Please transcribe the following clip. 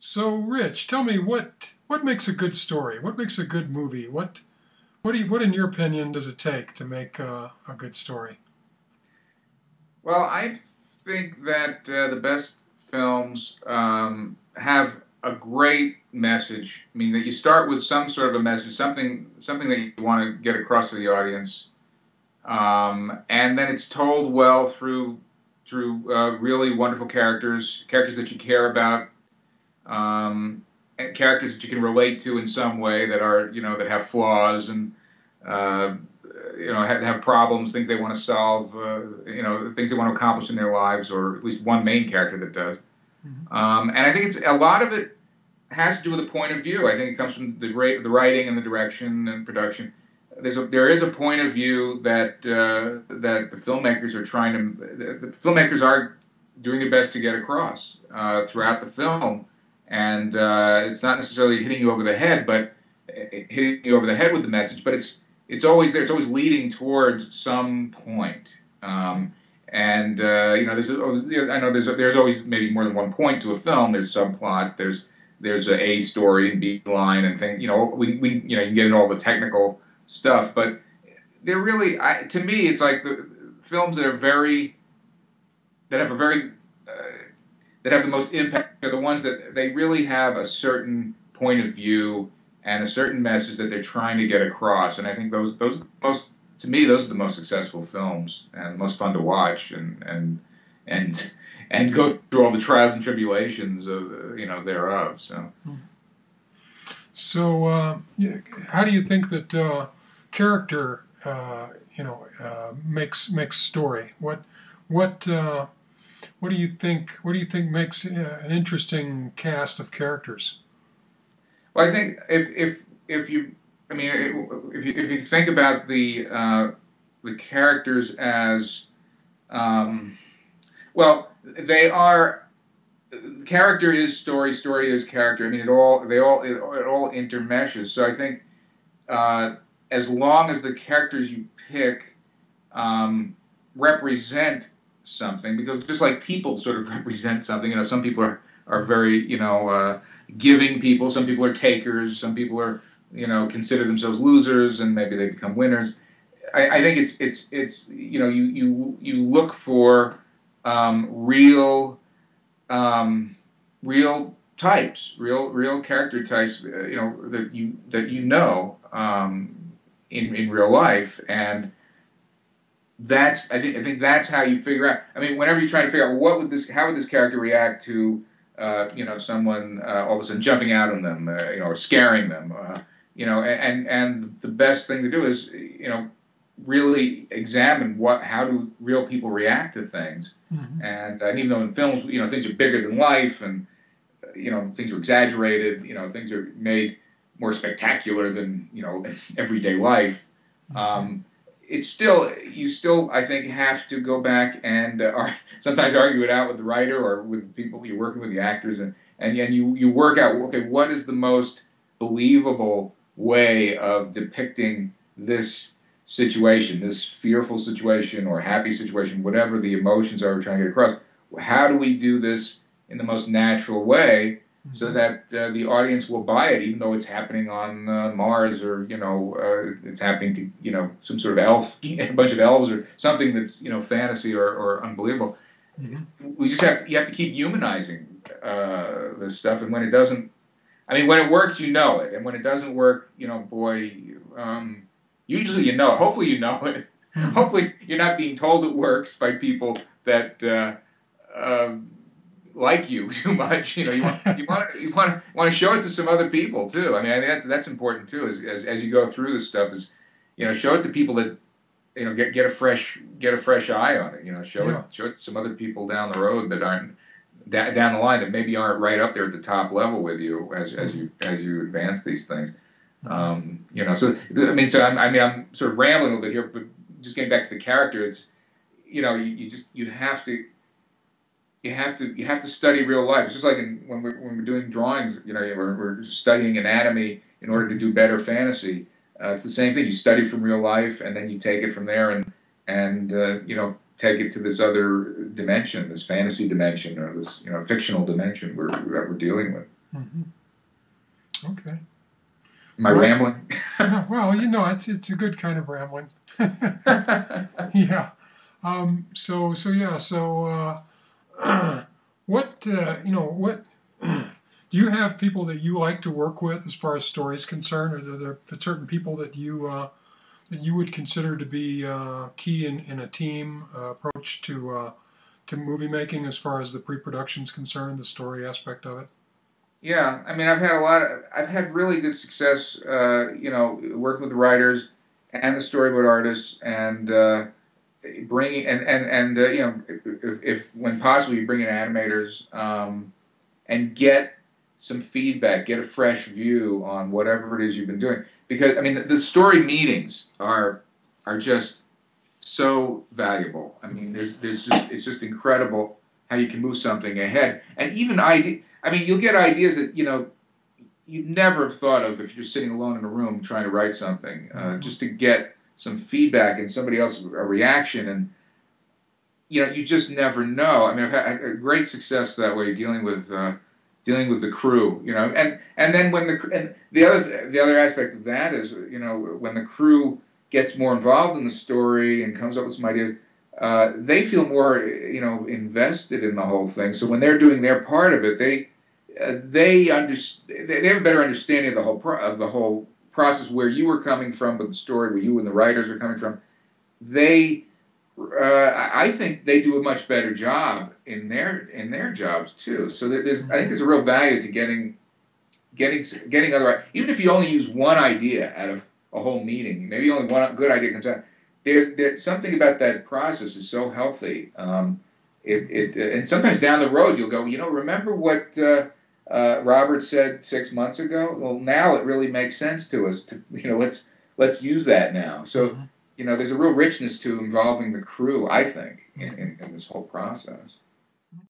So, Rich, tell me what makes a good story? What makes a good movie? What in your opinion does it take to make a good story? Well, I think that the best films have a great message. I mean, that you start with some sort of a message, something that you want to get across to the audience, and then it's told well through really wonderful characters that you care about, and characters that you can relate to in some way that are that have flaws and uh, have problems, things they want to solve, things they want to accomplish in their lives, or at least one main character that does. Mhm. And I think it's a lot of it has to do with the point of view. I think it comes from the writing and the direction and production. There is a point of view that the filmmakers are trying to. The filmmakers are doing their best to get across throughout the film, and it's not necessarily hitting you over the head, but hitting you over the head with the message. But it's always there. It's always leading towards some point. And I know there's always maybe more than one point to a film. There's subplot. There's a story and B line and thing. We you can get into all the technical stuff, but they're really to me it's like the films that are that have a very that have the most impact are the ones that they really have a certain point of view and a certain message that they're trying to get across. And I think those most to me those are the most successful films and the most fun to watch and and go through all the trials and tribulations of thereof. So. So, how do you think that character, makes story? What what do you think? What do you think makes an interesting cast of characters? Well, I think if you I mean if you think about the characters as well, they are character is story, story is character. I mean, it all intermeshes. So I think as long as the characters you pick represent something, because just like people sort of represent something, some people are very giving people, some people are takers, some people are consider themselves losers, and maybe they become winners. I think it's you look for real real types, real character types, that in real life, and I think that's how you figure out. I mean, whenever you try to figure out how would this character react to someone all of a sudden jumping out on them, or scaring them, and the best thing to do is really examine how do real people react to things. Mm-hmm. And even though in films, things are bigger than life, and things are exaggerated, things are made more spectacular than everyday life. It's still you still I think have to go back and sometimes argue it out with the writer or with people you're working with, the actors, and you work out, okay, what is the most believable way of depicting this situation, this fearful situation or happy situation, whatever the emotions are we're trying to get across. How do we do this in the most natural way so that the audience will buy it, even though it's happening on Mars, or it's happening to some sort of elf, a bunch of elves, or something that's fantasy or unbelievable. Mm-hmm. You have to keep humanizing this stuff, and when it doesn't, I mean, when it works, you know it, and when it doesn't work, boy. Usually you know it. Hopefully you know it. Hopefully you're not being told it works by people that like you too much. You want to show it to some other people too. I mean, that's important too. As you go through this stuff, is show it to people that get a fresh eye on it. Show it to some other people down the road that aren't down the line, that maybe aren't right up there at the top level with you as you advance these things. So I mean, I'm sort of rambling a little bit here, but just getting back to the character, it's you have to study real life. It's just like when we're doing drawings, we're studying anatomy in order to do better fantasy. It's the same thing. You study from real life, and then you take it from there, and take it to this other dimension, this fantasy dimension, or this fictional dimension we're dealing with. Hmm. Okay. Am I Well, rambling? yeah, well, it's a good kind of rambling. Yeah. So yeah. What what do you have people that you like to work with as far as stories concerned, or are there certain people that you would consider to be key in a team approach to movie making as far as the pre-production is concerned, the story aspect of it? Yeah, I mean, I've had really good success, working with the writers and the storyboard artists, and bringing if when possible, you bring in animators, and get some feedback, get a fresh view on whatever it is you've been doing. Because I mean, the story meetings are just so valuable. I mean, there's just it's just incredible how you can move something ahead, and even idea. I mean, you'll get ideas that you'd never have thought of if you're sitting alone in a room trying to write something. Just to get some feedback and somebody else's a reaction, and you just never know. I mean, I've had great success that way dealing with the crew. And then and the other aspect of that is when the crew gets more involved in the story and comes up with some ideas, they feel more invested in the whole thing. So when they're doing their part of it, they have a better understanding of the whole process, where you were coming from with the story, where you and the writers are coming from. I think they do a much better job in their jobs too. So I think there's a real value to getting other, even if you only use one idea out of a whole meeting, maybe only one good idea comes out. There's something about that process is so healthy. And sometimes down the road you'll go, remember what Robert said 6 months ago? Well, now it really makes sense to us. Let's use that now. So there's a real richness to involving the crew, I think, in this whole process.